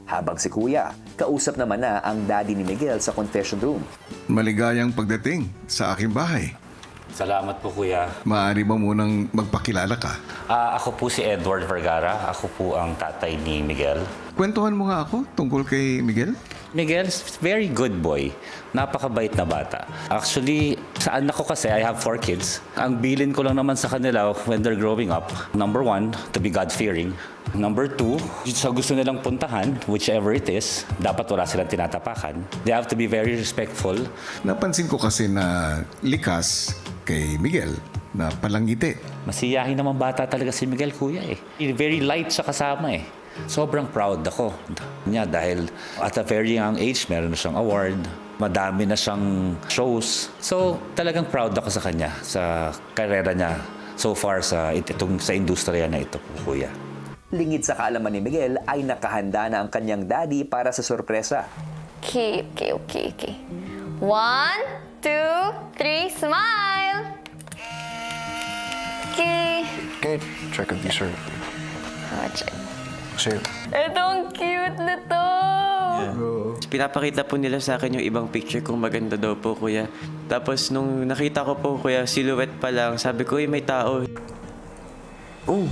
Habang si Kuya, kausap naman na ang daddy ni Miguel sa confession room. Maligayang pagdating sa aking bahay. Salamat po, Kuya. Maaari ba munang magpakilala ka? Ako po si Edward Vergara. Ako po ang tatay ni Miguel. Kwentuhan mo nga ako tungkol kay Miguel. Miguel's very good boy. Napakabait na bata. Actually, sa anak ko kasi, I have 4 kids. Ang bilin ko lang naman sa kanila when they're growing up, number 1, to be God-fearing. Number 2, sa gusto nilang puntahan, whichever it is, dapat wala silang tinatapakan. They have to be very respectful. Napansin ko kasi na likas kay Miguel na palangiti. Masiyahin naman bata talaga si Miguel, Kuya eh. Very light siya kasama eh. Sobrang proud ako niya dahil at a very young age, meron na siyang award. Madami na siyang shows. So talagang proud ako sa kanya, sa karera niya so far sa industriya na ito, Kuya. Lingid sa kaalaman ni Miguel ay nakahanda na ang kanyang daddy para sa sorpresa. Okay. 1, 2, 3, smile! Okay. Can you check a visa? Check. Kasi, Ito, ang cute na to! Pinapakita po nila sa akin yung ibang picture kung maganda daw po, Kuya. Tapos nung nakita ko po, Kuya, silhouette pa lang, sabi ko, may tao. oh,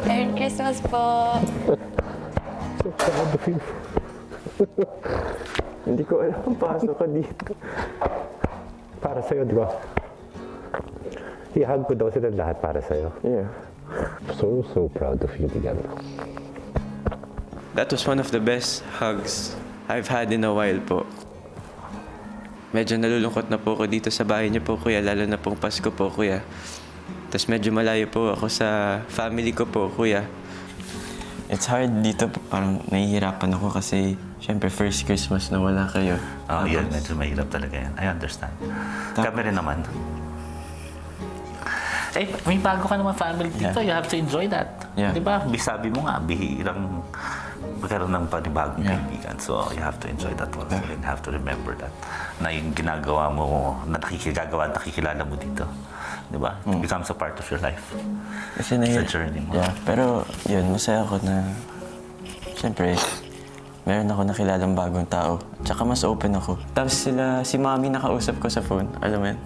Merry Christmas po! Hindi ko alam ang pasok ka dito. Para sa'yo, di ba? Ihag ko daw sila lahat para sa'yo. yeah. So proud of you, Miguel. That was one of the best hugs I've had in a while po. Medyo nalulungkot na po ako dito sa bahay niyo po, Kuya, lalo na pong Pasko po, Kuya. Tapos medyo malayo po ako sa family ko po, Kuya. It's hard dito, parang nahihirapan ako kasi syempre first Christmas na wala kayo. Yun, medyo mahirap talaga yan. I understand. Kami rin naman. Eh, may bago ka naman family dito. Yeah. You have to enjoy that. Yeah. Di ba? Sabi mo nga, bihirang magkaroon ng panibagong kaibigan. So, you have to enjoy that also. You have to remember that. Na yung ginagawa mo, na nakikilala mo dito. Di ba? It becomes a part of your life. Kasi Sa journey mo. Yeah, pero yun, masaya ako na syempre, meron ako nakilalang bagong tao. Tsaka mas open ako. Tapos si Mami nakausap ko sa phone. Alam mo yun?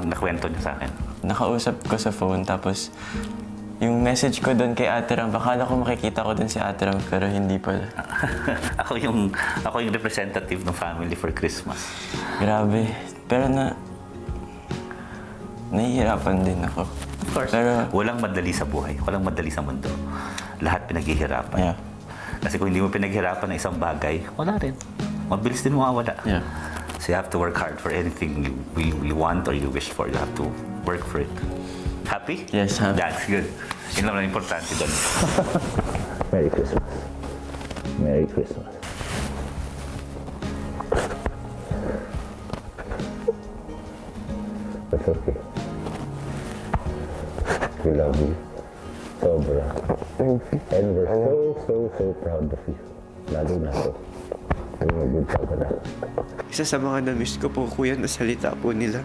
Nakwento niya sa akin. Nakausap ko sa phone, tapos yung message ko doon kay Ate Ram, akala ko makikita ko doon si Ate Ram, pero hindi pala. ako yung representative ng family for Christmas. Grabe. Pero nahihirapan din ako. Of course. Pero, Walang madali sa buhay. Walang madali sa mundo. Lahat pinaghihirapan. yeah. Kasi kung hindi mo pinaghirapan ng isang bagay, wala rin. Mabilis din mawawala. Yeah. So you have to work hard for anything you want or you wish for. You have to work for it. Happy? Yes, happy. That's good. Yun lang ang importante doon. Merry Christmas. Merry Christmas. That's okay. We love you. Sobra. And we're so proud of you. Lalo na to. You're a good papa. Isa sa mga na-miss ko po, Kuya, na salita po nila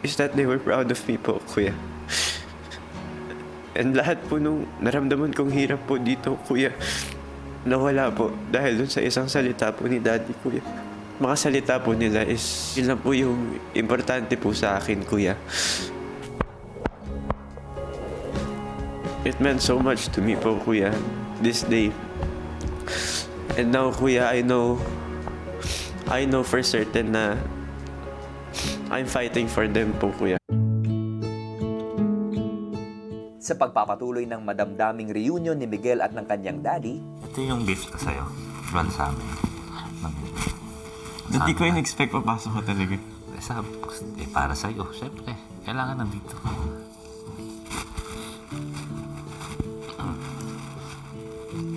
is that they were proud of me po, Kuya. And lahat po nung naramdaman kong hirap po dito, Kuya, nawala po dahil dun sa isang salita po ni Daddy, Kuya. Mga salita po nila is yun lang po yung importante po sa akin, Kuya. It meant so much to me po, Kuya, this day. And now, Kuya, I know for certain na I'm fighting for them po, Kuya. Sa pagpapatuloy ng madamdaming reunion ni Miguel at ng kanyang daddy, Ito yung gift ko sa'yo. From sa amin. Hindi ko in-expect papasok ko talaga. Para sa'yo. Siyempre, kailangan nandito.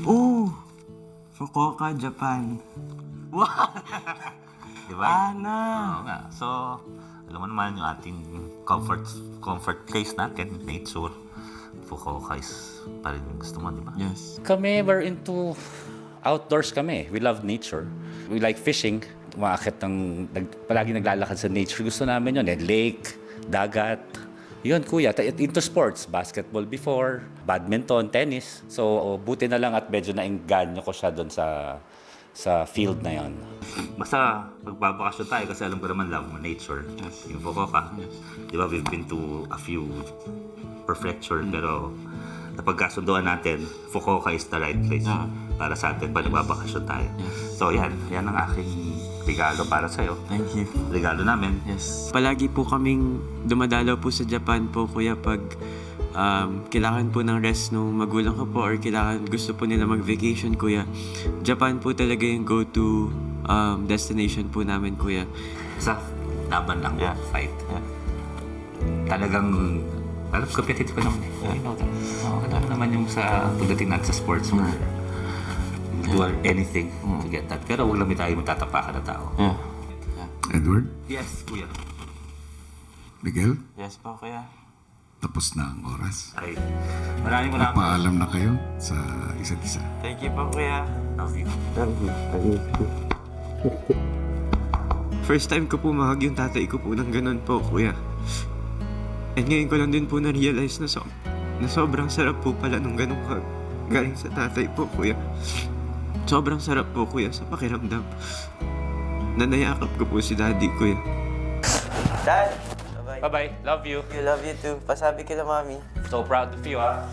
Oh! Fukuoka, Japan. Wow! Di ba? Ana! Oo nga. So, alam mo naman yung ating comfort place natin, nature. Fukuoka is pa rin yung gusto mo, di ba? Yes. Kami, we're into outdoors kami. We love nature. We like fishing. Palagi naglalakad sa nature. Gusto namin yun. Lake, dagat. Yun, kuya. Into sports. Basketball before, badminton, tennis. So, buti na lang at medyo naengganyo ko siya doon sa field na yon. Basta magbabakasyon tayo kasi alam ko naman love mo nature. Yung Fukuoka. Di ba, we've been to a few prefecture pero napagkasunduan natin, Fukuoka is the right place para sa atin pag nagbabakasyon tayo. So yan ang aking regalo para sa'yo. Thank you. Regalo namin. Yes. Palagi po kaming dumadalaw po sa Japan po, kuya, pag kailangan po ng rest ng magulang ko po or kailangan gusto po nila mag-vacation, kuya. Japan po talaga yung go-to destination po namin, kuya. Sa laban lang, fight. Talagang, alam, competitive ka naman eh. You know that. Alam naman yung sa pagdating natin sa sports mo. Do anything to get that. Pero huwag lang tayo magtatapakan na tao. Edward, Yes, kuya. Miguel, Yes po, kuya. tapos na ang oras. Ay, maraming Paalam na kayo sa isa't isa. Thank you po, kuya. love you. First time ko po mahag yung tatay ko po ng ganun po, kuya. And ngayon ko lang din po na-realize na sobrang sarap po pala nung ganung hug galing sa tatay po, kuya. Sobrang sarap po, kuya, sa pakiramdam. Nanayakap ko po si daddy, kuya. Dad! Bye-bye. Love you. I love you too. Pasabi kila mami. So proud of you, ha?